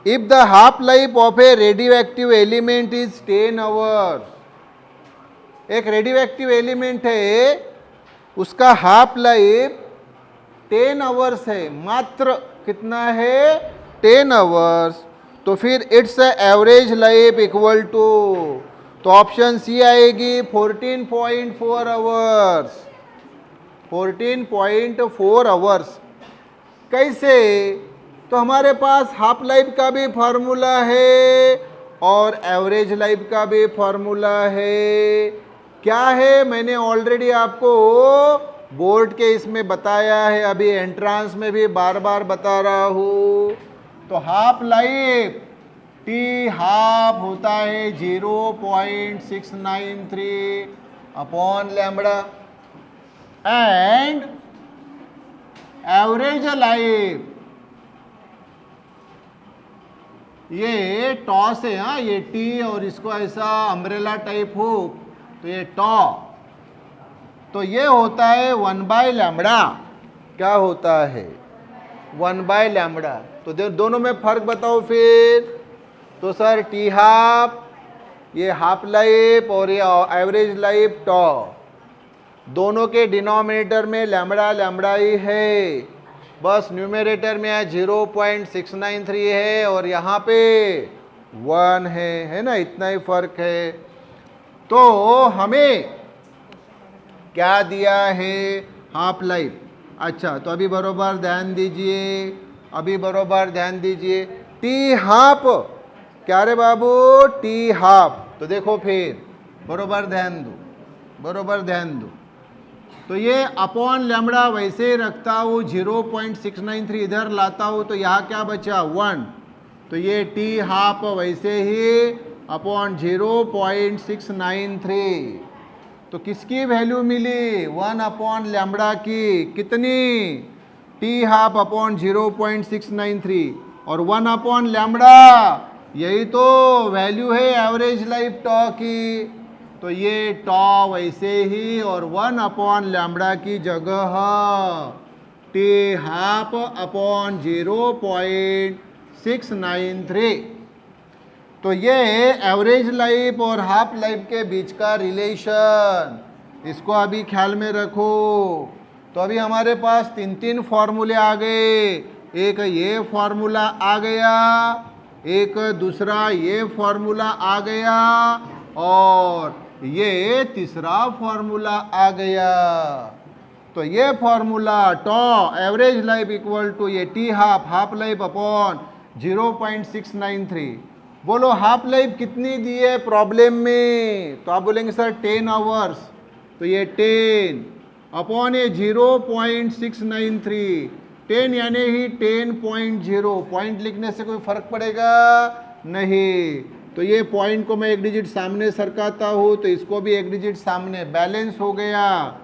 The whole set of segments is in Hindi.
If the half life of a radio active element is 10 hours, एक रेडियो एक्टिव एलिमेंट है, उसका हाफ लाइफ 10 आवर्स है, मात्र कितना है 10 आवर्स, तो फिर it's average life equal to, तो ऑप्शन सी आएगी 14.4 आवर्स, 14.4 आवर्स। कैसे? तो हमारे पास हाफ लाइफ का भी फॉर्मूला है और एवरेज लाइफ का भी फॉर्मूला है। क्या है? मैंने ऑलरेडी आपको बोर्ड के इसमें बताया है, अभी एंट्रांस में भी बार बार बता रहा हूँ। तो हाफ लाइफ टी हाफ होता है 0.693 upon lambda and average life ये टॉस है, हाँ, ये टी और इसको ऐसा अम्ब्रेला टाइप हो तो ये टॉ, तो ये होता है 1 लैम्बडा। क्या होता है? 1 लैम्बडा। तो दोनों में फर्क बताओ फिर। तो सर टी हाफ, ये हाफ लाइफ और ये एवरेज लाइफ टॉ, दोनों के डिनोमिनेटर में लैम्बडा लैम्बडा ही है, बस न्यूमरेटर में 0.693 है और यहाँ पे 1 है ना, इतना ही फर्क है। तो हमें क्या दिया है? Half life. अच्छा, तो अभी बरोबर ध्यान दीजिए, अभी बरोबर ध्यान दीजिए। टी हाफ, क्या रे बाबू? T half. तो देखो फिर बरोबर ध्यान दो, बरोबर ध्यान दो। तो ये अपॉन लैम्बडा वैसे ही रखता हूँ, 0.693 इधर लाता हूँ तो यहाँ क्या बचा? 1। तो ये टी हाफ वैसे ही अपॉन 0.693, तो किसकी वैल्यू मिली? 1 अपॉन लैम्बडा की। कितनी? टी हाफ अपॉन 0.693 और 1 अपॉन लैम्बडा, यही तो वैल्यू है एवरेज लाइफ टॉ की। तो ये टॉ वैसे ही और 1 अपॉन लैम्बडा की जगह टी हाफ अपॉन 0.693। तो ये एवरेज लाइफ और हाफ लाइफ के बीच का रिलेशन, इसको अभी ख्याल में रखो। तो अभी हमारे पास 3 फॉर्मूले आ गए, एक ये फॉर्मूला आ गया, एक दूसरा ये फॉर्मूला आ गया और ये तीसरा फॉर्मूला आ गया। तो ये formula tau average life equal to ये t half, half life upon 0.693। बोलो हाफ लाइफ कितनी दी है प्रॉब्लम में? तो आप बोलेंगे सर 10 आवर्स, तो ये 10 अपॉन ये 0.693, 10 यानी ही 10.0, पॉइंट लिखने से कोई फर्क पड़ेगा नहीं। तो ये पॉइंट को मैं एक डिजिट सामने सरकाता हूँ तो इसको भी एक डिजिट सामने, बैलेंस हो गया।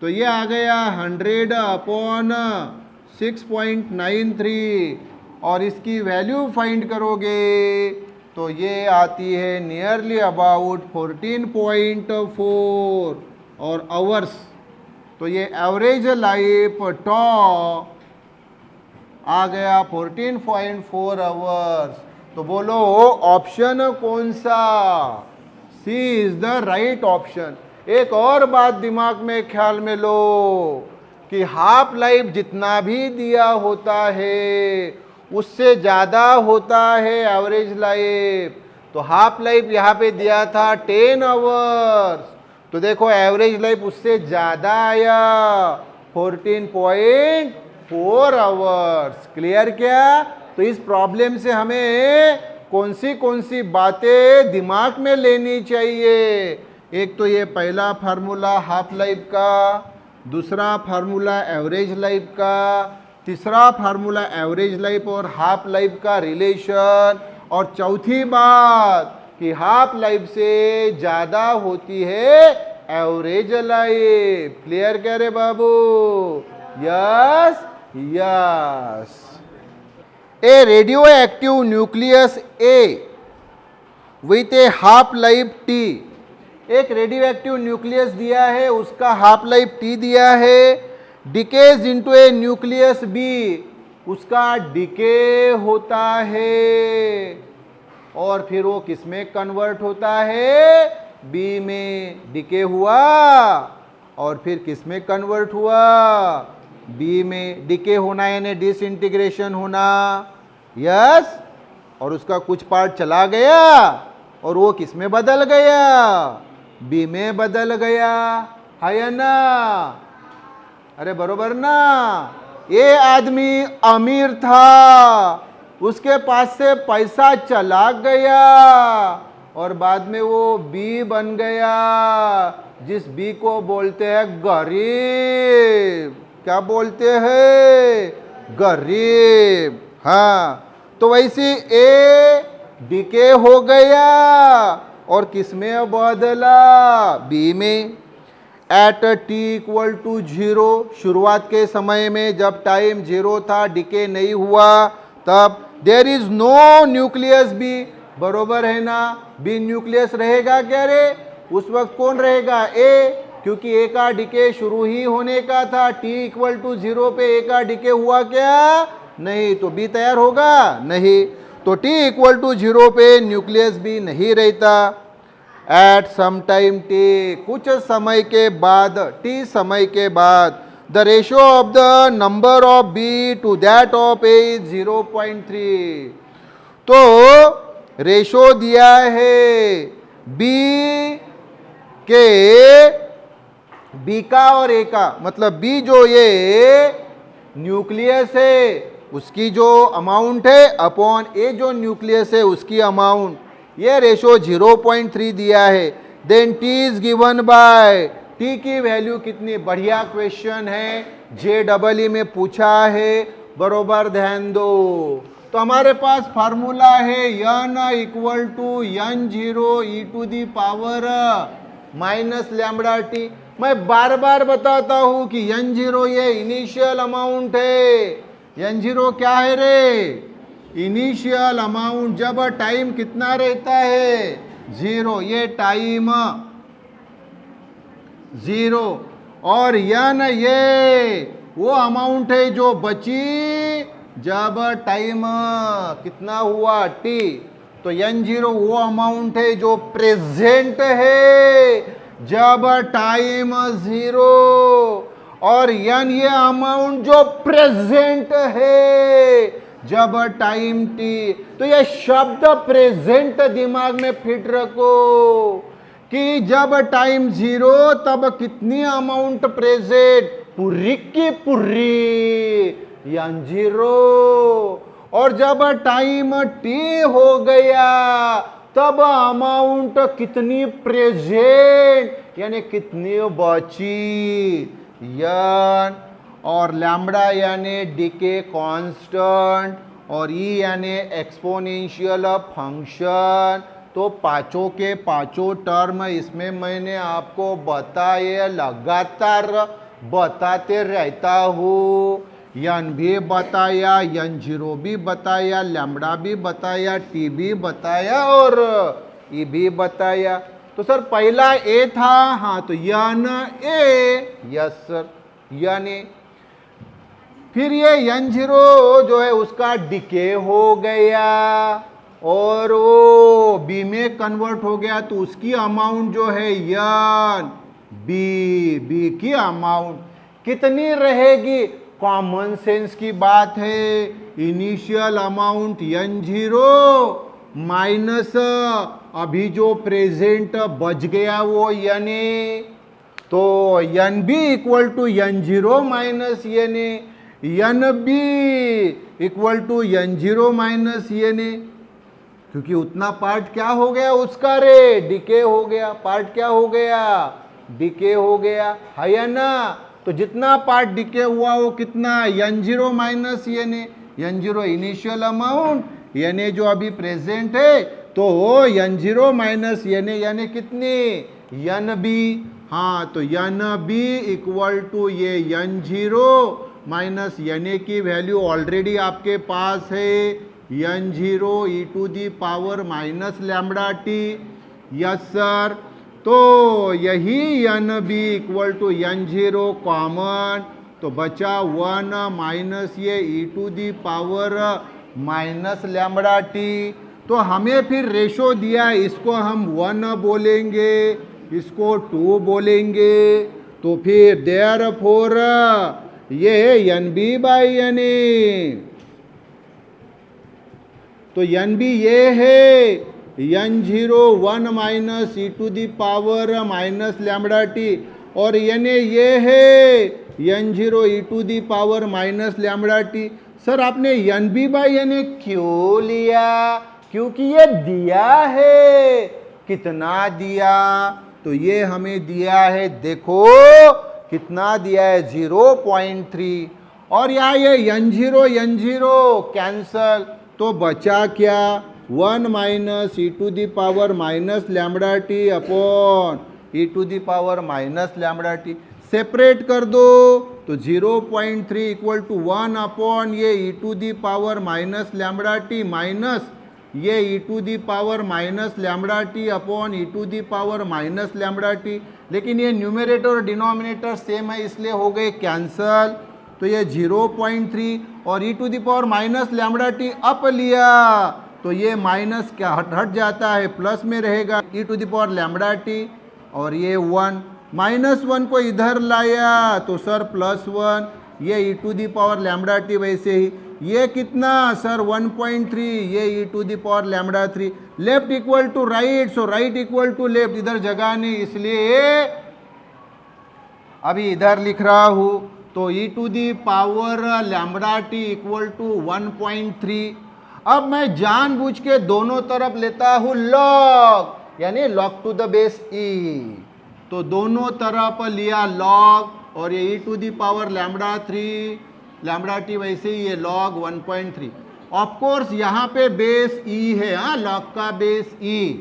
तो ये आ गया 100 अपॉन 6.93 और इसकी वैल्यू फाइंड करोगे तो ये आती है नियरली अबाउट 14.4 और आवर्स। तो ये एवरेज लाइफ टॉ आ गया 14.4 आवर्स। तो बोलो ऑप्शन कौन सा? सी इज द राइट ऑप्शन। एक और बात दिमाग में ख्याल में लो कि हाफ लाइफ जितना भी दिया होता है उससे ज़्यादा होता है एवरेज लाइफ। तो हाफ लाइफ यहाँ पे दिया था 10 आवर्स, तो देखो एवरेज लाइफ उससे ज़्यादा आया 14.4 आवर्स। क्लियर क्या? तो इस प्रॉब्लम से हमें कौन सी बातें दिमाग में लेनी चाहिए? एक तो ये पहला फार्मूला हाफ लाइफ का, दूसरा फार्मूला एवरेज लाइफ का, तीसरा फार्मूला एवरेज लाइफ और हाफ लाइफ का रिलेशन, और चौथी बात कि हाफ लाइफ से ज़्यादा होती है एवरेज लाइफ। क्लियर क्या रे बाबू? Yes yes. A radioactive nucleus A with a half life t, एक रेडियो एक्टिव न्यूक्लियस दिया है, उसका हाफ लाइफ टी दिया है, decays into a nucleus B, उसका डिके होता है और फिर वो किस में कन्वर्ट होता है, बी में डिके हुआ और फिर किस में कन्वर्ट हुआ, बी में। डिके होना यानी डिसइंटीग्रेशन होना, यस, और उसका कुछ पार्ट चला गया और वो किस में बदल गया, बी में बदल गया, है या ना? अरे बरोबर ना। ये आदमी अमीर था, उसके पास से पैसा चला गया और बाद में वो बी बन गया, जिस बी को बोलते हैं गरीब। क्या बोलते हैं, गरीब। हाँ, तो वैसे ए डिके हो गया और किस में बदला, बी में। एट टी इक्वल टू 0, शुरुआत के समय में जब टाइम 0 था, डिके नहीं हुआ, तब there is no nucleus B. बरोबर है ना, बी न्यूक्लियस रहेगा क्या रे? उस वक्त कौन रहेगा, ए, क्योंकि ए का डिके शुरू ही होने का था। टी इक्वल टू 0 पे ए का डिके हुआ क्या, नहीं, तो बी तैयार होगा नहीं। तो टी इक्वल टू 0 पे न्यूक्लियस भी नहीं रहता। एट सम टाइम टी, कुछ समय के बाद, टी समय के बाद, the ratio of the number of B to that of A is 0.3। तो रेशो दिया है बी के, बी का और ए का, मतलब बी जो ये न्यूक्लियस है उसकी जो अमाउंट है अपॉन ए जो न्यूक्लियस है उसकी अमाउंट, ये रेशो 0.3 दिया है। Then T is given by, T की वैल्यू कितनी, बढ़िया क्वेश्चन है, JEE में पूछा है, बरोबर ध्यान दो। तो हमारे पास फार्मूला है n equal to n0 e to the power minus lambda T. मैं बार बार बताता हूं कि n0 ये इनिशियल अमाउंट है। n0 क्या है रे, इनिशियल अमाउंट, जब टाइम कितना रहता है, 0, ये टाइम 0, और n ये वो अमाउंट है जो बची जब टाइम कितना हुआ, t। तो n0 वो अमाउंट है जो प्रेजेंट है जब टाइम 0, और n ये अमाउंट जो प्रेजेंट है जब टाइम t। तो ये शब्द प्रेजेंट दिमाग में फिट रखो कि जब टाइम 0 तब कितनी अमाउंट प्रेजेंट, पूरी की पूरी n0, और जब टाइम t हो गया तब अमाउंट कितनी प्रेजेंट यानी कितनी बची, n, और लैम्बडा यानी डिके कांस्टेंट, और ई यानी एक्सपोनेंशियल फंक्शन। तो पांचों के पांचों टर्म इसमें मैंने आपको बताए, लगातार बताते रहता हूँ। n भी बताया, n0 भी बताया, लैम्बडा भी बताया, टी भी बताया और ई भी बताया। तो सर पहला ए था, हाँ, तो n ए, यस सर, यानी फिर ये n0 जो है उसका डिके हो गया और वो बी में कन्वर्ट हो गया, तो उसकी अमाउंट जो है n बी की अमाउंट कितनी रहेगी, कॉमन सेंस की बात है। इनिशियल अमाउंट n0 माइनस अभी जो प्रेजेंट बच गया वो n ए, तो n B equal to n0 minus n A, n B equal to n0 minus n A, क्योंकि उतना पार्ट क्या हो गया उसका रे, डिके हो गया। पार्ट क्या हो गया, डिके हो गया, है या ना? तो जितना पार्ट डिके हुआ वो कितना, n0 माइनस n ए, n0 इनिशियल अमाउंट, n ए जो अभी प्रेजेंट है, तो n0 माइनस n ए यानी कितनी, n बी। हाँ, तो n बी इक्वल टू ये n0 माइनस n ए की वैल्यू ऑलरेडी आपके पास है, n0 e to the power minus lambda T, yes sir. तो यही n B equal to n0 common, तो बचा 1 माइनस ये e to the power minus lambda T. तो हमें फिर रेशो दिया, इसको हम 1 बोलेंगे, इसको 2 बोलेंगे। तो फिर देयरफॉर ये है NB बाई NA। तो NB ये है N0 1 minus e to the power minus lambda T, और NA ये है N0 e to the power minus lambda T. Sir आपने NB बाई NA क्यों लिया? क्योंकि ये दिया है। कितना दिया? तो ये हमें दिया है, देखो कितना दिया है, 0.3। और यहाँ ये N0 कैंसल, तो बचा क्या, 1 minus e to the power minus lambda T upon e to the power minus lambda T. Separate कर दो, तो 0.3 इक्वल टू 1 अपॉन ये e to the power minus lambda T minus ये e to the power minus lambda T upon e to the power minus lambda T. लेकिन ये न्यूमरेटर और डिनोमिनेटर सेम है, इसलिए हो गए कैंसल। तो ये 0.3 और e to the power minus lambda T up लिया, तो ये माइनस क्या हट जाता है, प्लस में रहेगा e to the power lambda T, और ये 1 -1 को इधर लाया, तो सर +1, ये e to the power lambda T वैसे ही। ये कितना सर 1.3, ये e to the power lambda 3। Left equal to right, so right equal to left, इधर जगह नहीं, इसलिए अभी इधर लिख रहा हूं। तो e to the power lambda T equal to 1.3। अब मैं जानबूझ के दोनों तरफ लेता हूं लॉग, यानी log to the base e। तो दोनों तरफ लिया लॉग, और ये e to the power lambda 3 lambda T वैसे ही ये लॉग 1.3। ऑफ कोर्स यहाँ पे बेस e है, हाँ लॉग का बेस e।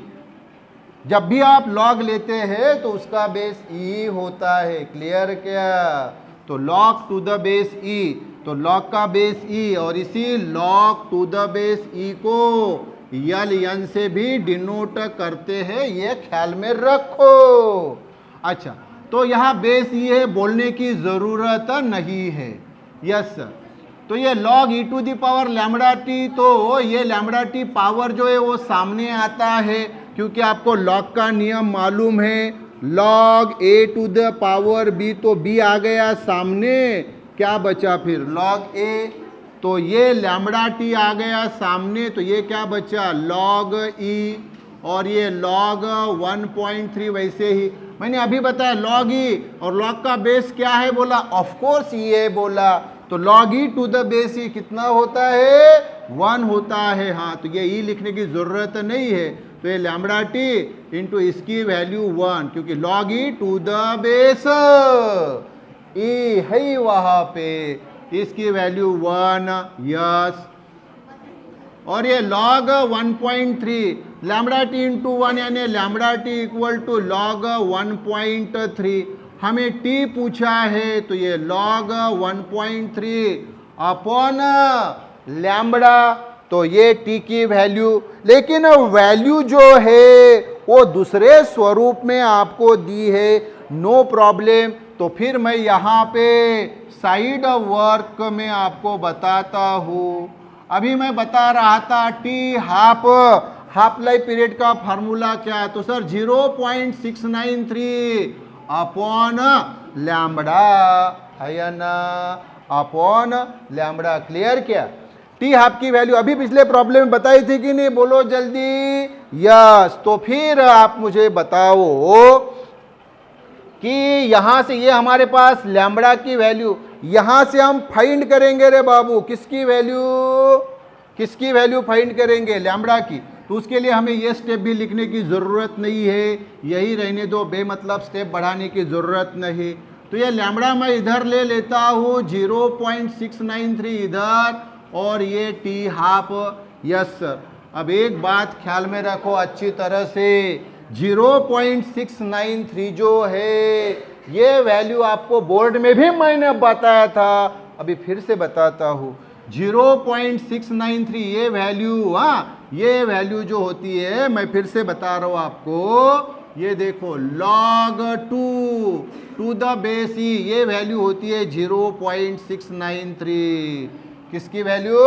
जब भी आप लॉग लेते हैं तो उसका बेस e होता है, क्लियर क्या? तो log to the base e, तो लॉग का बेस e, और इसी log to the base e को यल से भी डिनोट करते हैं, ये ख्याल में रखो। अच्छा, तो यहाँ बेस e है, बोलने की ज़रूरत नहीं है। Yes sir. तो ये log e to the power lambda T, तो ये लैम्बडा टी पावर जो है वो सामने आता है, क्योंकि आपको लॉग का नियम मालूम है, log a to the power b, तो b आ गया सामने, क्या बचा फिर लॉग a, तो ये लैम्बडा टी आ गया सामने, तो ये क्या बचा लॉग e, और ये लॉग 1.3 वैसे ही। मैंने अभी बताया लॉग e, और लॉग का बेस क्या है बोला, ऑफ कोर्स ये बोला, तो log e to the base e कितना होता है, 1 होता है। हाँ, तो ये e लिखने की जरूरत नहीं है, तो ये लैम्बडा टी इंटू इसकी वैल्यू 1, क्योंकि log e to the base e है वहां पे, इसकी वैल्यू 1। यस, और ये लॉग 1.3 लैम्बडा टी इंटू 1, यानी lambda T equal to log 1.3। हमें t पूछा है, तो ये लॉग 1.3 अपॉन लैम्बडा, तो ये t की वैल्यू, लेकिन वैल्यू जो है वो दूसरे स्वरूप में आपको दी है, नो प्रॉब्लम। तो फिर मैं यहाँ पे साइड वर्क में आपको बताता हूँ। अभी मैं बता रहा था टी हाफ लाइफ पीरियड का फार्मूला क्या, तो सर 0.693 अपॉन लैम्बडा है ना, अपॉन लैम्बडा, क्लियर क्या? टी हाफ की वैल्यू अभी पिछले प्रॉब्लम में बताई थी कि नहीं, बोलो जल्दी। यस, तो फिर आप मुझे बताओ कि यहां से ये हमारे पास लैम्बडा की वैल्यू, यहां से हम फाइंड करेंगे रे बाबू, किसकी वैल्यू फाइंड करेंगे, लैम्बडा की। तो उसके लिए हमें ये स्टेप भी लिखने की ज़रूरत नहीं है, यही रहने दो, बेमतलब स्टेप बढ़ाने की ज़रूरत नहीं। तो ये लैम्बडा मैं इधर ले लेता हूँ 0.693 इधर, और ये टी हाफ। Yes sir. अब एक बात ख्याल में रखो अच्छी तरह से, 0.693 जो है ये वैल्यू आपको बोर्ड में भी मैंने बताया था, अभी फिर से बताता हूँ, 0.693 ये वैल्यू, हाँ ये वैल्यू जो होती है, मैं फिर से बता रहा हूँ आपको, ये देखो log 2 टू द बेस ई, ये वैल्यू होती है 0.693। किसकी वैल्यू?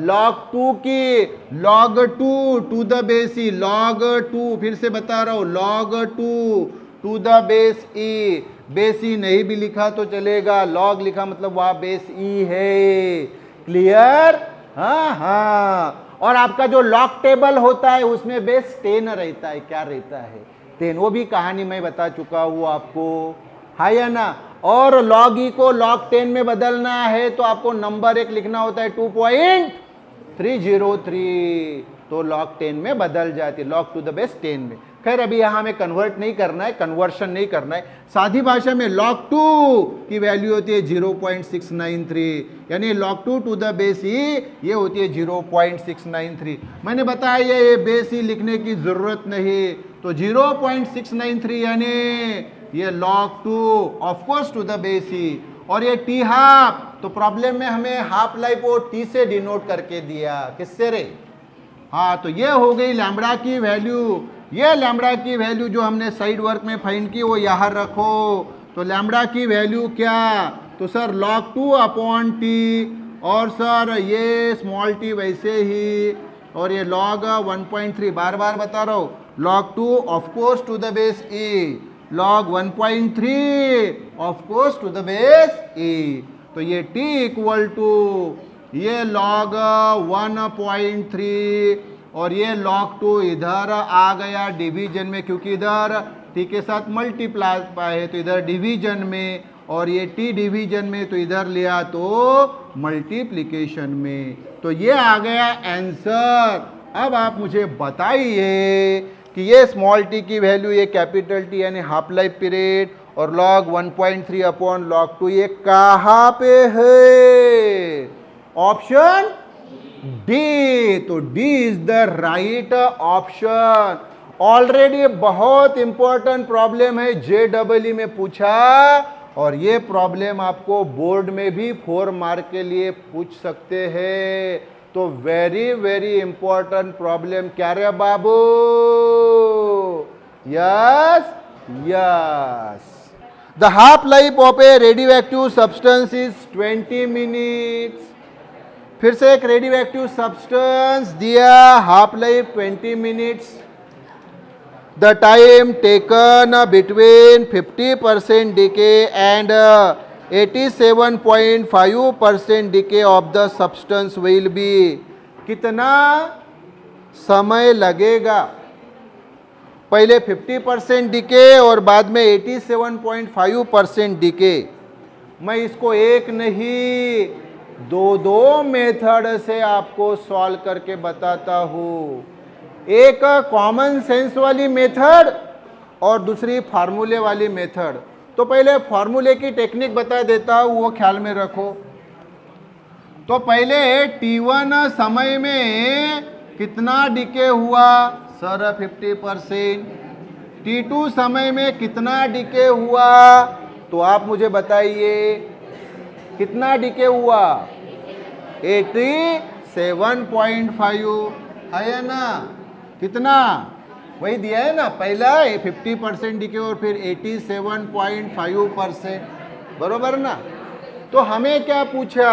log 2 की। log 2 to the base e, log 2, फिर से बता रहा हूं, log 2 to the base e. Base e नहीं भी लिखा तो चलेगा, log लिखा मतलब वहां बेस ई है। क्लियर? हाँ। और आपका जो लॉग टेबल होता है उसमें बेस 10 रहता है। क्या रहता है? 10। वो भी कहानी मैं बता चुका हूँ आपको, है या ना। और log ई को log 10 में बदलना है तो आपको नंबर एक लिखना होता है 2.303, तो log 10 में बदल जाती है, log टू द बेस 10 में। खैर अभी यहां हमें कन्वर्ट नहीं करना है, कन्वर्शन नहीं करना है। सादी भाषा में log 2 की वैल्यू होती है 0.693, यानी log 2 टू द बेस ई ये होती है 0.693। मैंने बताया ये बेस ई लिखने की जरूरत नहीं, तो 0.693 यानी ये log 2 of course to the base e. और ये टी हाफ, तो प्रॉब्लम में हमें हाफ लाइफ को टी से डिनोट करके दिया। किससे रे? हाँ, तो ये हो गई लैम्बडा की वैल्यू। ये लैम्बडा की वैल्यू जो हमने साइड वर्क में फाइंड की वो यहाँ रखो। तो लैम्बडा की वैल्यू क्या? तो सर log 2 अपॉन टी, और सर ये स्मॉल टी वैसे ही, और ये log 1.3, बार बार बता रहा हूँ, log 2 of course to the base e, log 1.3 of course to the base e. तो ये t इक्वल टू ये log 1.3 और ये log 2 इधर आ गया डिवीजन में, क्योंकि इधर t के साथ मल्टीप्लाई है तो इधर डिवीजन में, और ये t डिवीजन में तो इधर लिया तो मल्टीप्लिकेशन में। तो ये आ गया आंसर। अब आप मुझे बताइए कि ये स्मॉल t की वैल्यू, ये कैपिटल T यानी हाफ लाइफ पीरियड, और log 1.3 अपॉन log 2 ये कहाँ पे है? Option D. तो D is the right option. Already बहुत इंपॉर्टेंट प्रॉब्लम है, JEE में पूछा, और ये प्रॉब्लम आपको बोर्ड में भी 4 मार्क के लिए पूछ सकते हैं। तो वेरी वेरी इंपॉर्टेंट प्रॉब्लम। क्या रे बाबू? Yes yes. The half life of a radioactive substance is 20 minutes. फिर से एक रेडियो एक्टिव सब्सटेंस दिया, half life 20 minutes. The time taken between 50% decay and 87.5% decay of the substance will be. कितना समय लगेगा? पहले 50% डिके और बाद में 87.5% डिके। मैं इसको एक नहीं, दो मेथड से आपको सॉल्व करके बताता हूँ। एक कॉमन सेंस वाली मेथड और दूसरी फार्मूले वाली मेथड। तो पहले फार्मूले की टेक्निक बता देता हूँ, वो ख्याल में रखो। तो पहले T1 समय में कितना डिके हुआ? सर 50%। T2 समय में कितना डिके हुआ? तो आप मुझे बताइए कितना डिके हुआ? 87.5 है ना? कितना? वही दिया है ना, पहला 50% डिके और फिर 87.5%, बरोबर ना? तो हमें क्या पूछा?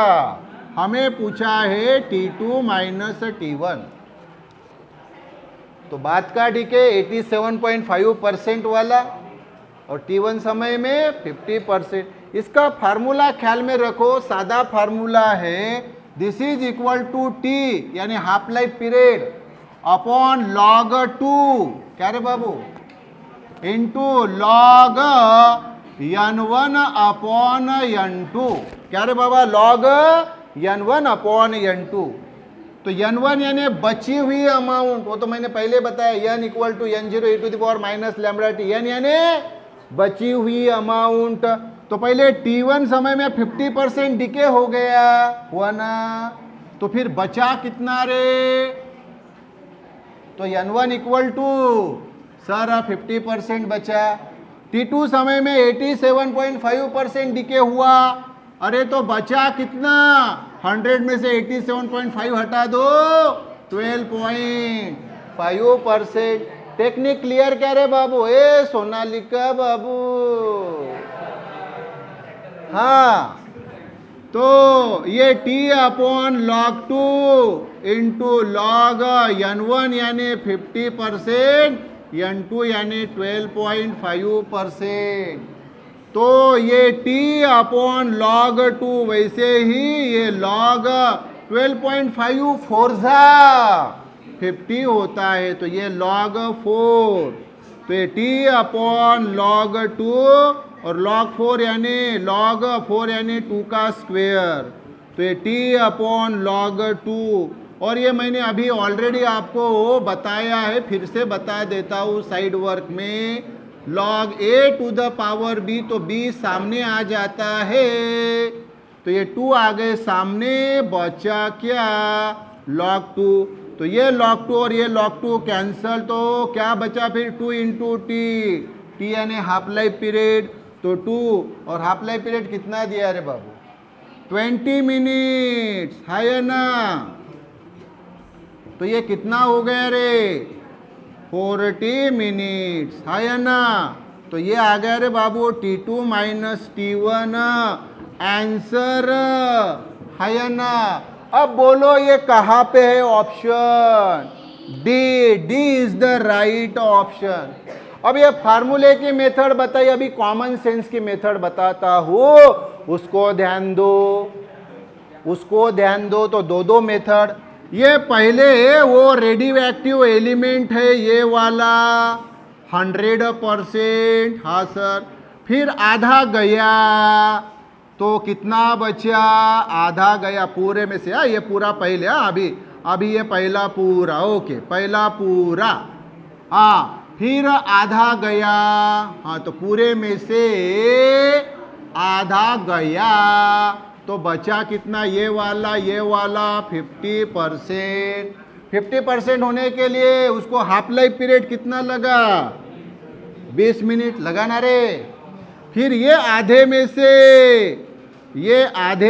हमें पूछा है T2 माइनस T1। तो बाद का डिके 87.5% वाला, और T1 समय में 50%। इसका फार्मूला ख्याल में रखो, सादा फार्मूला है, this is equal to T यानी half life period upon log 2, क्या रे बाबू, into log n1 upon n2। क्या रे बाबा? log n1 upon n2। तो n1 यानी बची हुई अमाउंट, वो तो मैंने पहले बताया, n equal to n0 e to the power minus lambda t, n यानी बची हुई अमाउंट। तो पहले T1 समय में 50% डिके हो गया, हुआ ना? तो फिर बचा कितना रे? तो n1 इक्वल टू सर 50% बचा। T2 समय में 87.5% डिके हुआ, अरे तो बचा कितना? 100 में से 87.5 हटा दो, 12.5%। टेक्निक क्लियर क्या रे बाबू? ए सोनालिका बाबू, हाँ, तो ये t upon log 2 into log n1 यानी 50%, n2 यानी 12.5%। तो ये t अपॉन log 2 वैसे ही ये log 12.5 फोर्जा 50 होता है, तो ये log 4, तो ये t अपॉन log 2 और log 4 यानी log 4 यानी 2 का स्क्वेयर, तो ये t अपॉन log 2। और ये मैंने अभी ऑलरेडी आपको बताया है, फिर से बता देता हूँ साइड वर्क में, log a to the power b, तो b सामने आ जाता है, तो ये 2 आ गए सामने, बचा क्या? log 2, तो ये log 2 और ये log 2 कैंसल, तो क्या बचा फिर? 2 इंटू टी यानी हाफ लाइफ पीरियड, तो 2 और हाफ लाइफ पीरियड कितना दिया रे बाबू? 20 मिनट्स, है ना? तो ये कितना हो गया रे? 40 मिनट्स, है ना? तो ये आ गया रे बाबू T2 माइनस T1 आंसर, है ना? अब बोलो ये कहाँ पे है option? D is the right option. अब ये फार्मूले की मेथड बताइए, अभी कॉमन सेंस की मेथड बताता हूँ, उसको ध्यान दो, उसको ध्यान दो। तो दो मेथड, ये पहले वो रेडियो एक्टिव एलिमेंट है ये वाला 100%, हाँ सर, फिर आधा गया, तो कितना बचा? आधा गया पूरे में से, ये पूरा पहले, अभी ये पहला पूरा, ओके, पहला पूरा, हाँ, फिर आधा गया, हाँ, तो पूरे में से आधा गया, तो बचा कितना? ये वाला 50%। 50% होने के लिए उसको हाफ लाइफ पीरियड कितना लगा? 20 मिनट लगा ना रे। फिर ये आधे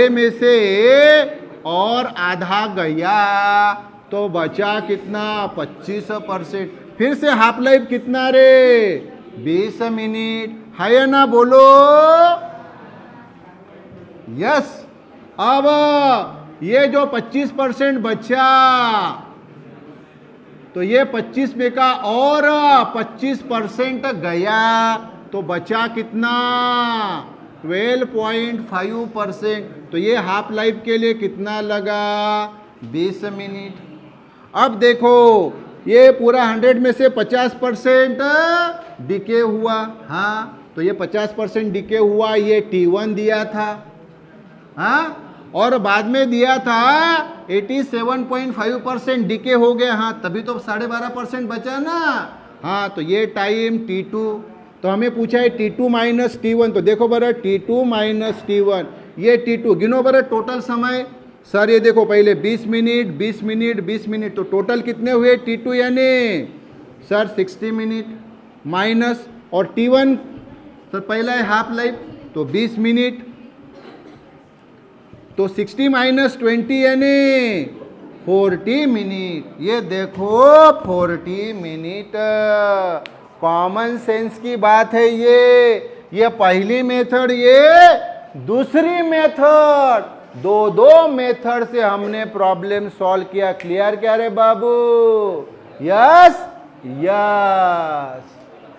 में से और आधा गया, तो बचा कितना? 25%। फिर से हाफ लाइफ कितना रे? 20 मिनट, है ना? बोलो यस। अब ये जो 25% बचा, तो ये 25 में का और 25% गया, तो बचा कितना? 12.5%। तो ये हाफ लाइफ के लिए कितना लगा? 20 मिनट। अब देखो ये पूरा 100 में से 50% डिके हुआ, हाँ, तो ये 50% डिके हुआ, ये T1 दिया था, हाँ, और बाद में दिया था 87.5% डिके हो गया, हाँ, तभी तो 12.5% बचा ना, हाँ, तो ये टाइम T2। तो हमें पूछा है T2 माइनस T1, तो देखो बरा T2 माइनस T1, ये T2 गिनो बरा टोटल समय। सर ये देखो पहले 20 मिनट 20 मिनट 20 मिनट, तो टोटल कितने हुए T2 यानी सर 60 मिनट माइनस, और T1 सर पहला है हाफ लाइफ, तो 20 मिनट, तो 60 माइनस 20 यानी 40 मिनट। ये देखो 40 मिनट, कॉमन सेंस की बात है ये पहली मेथड, ये दूसरी मेथड, दो मेथड से हमने प्रॉब्लम सॉल्व किया। क्लियर क्या रे बाबू? Yes yes.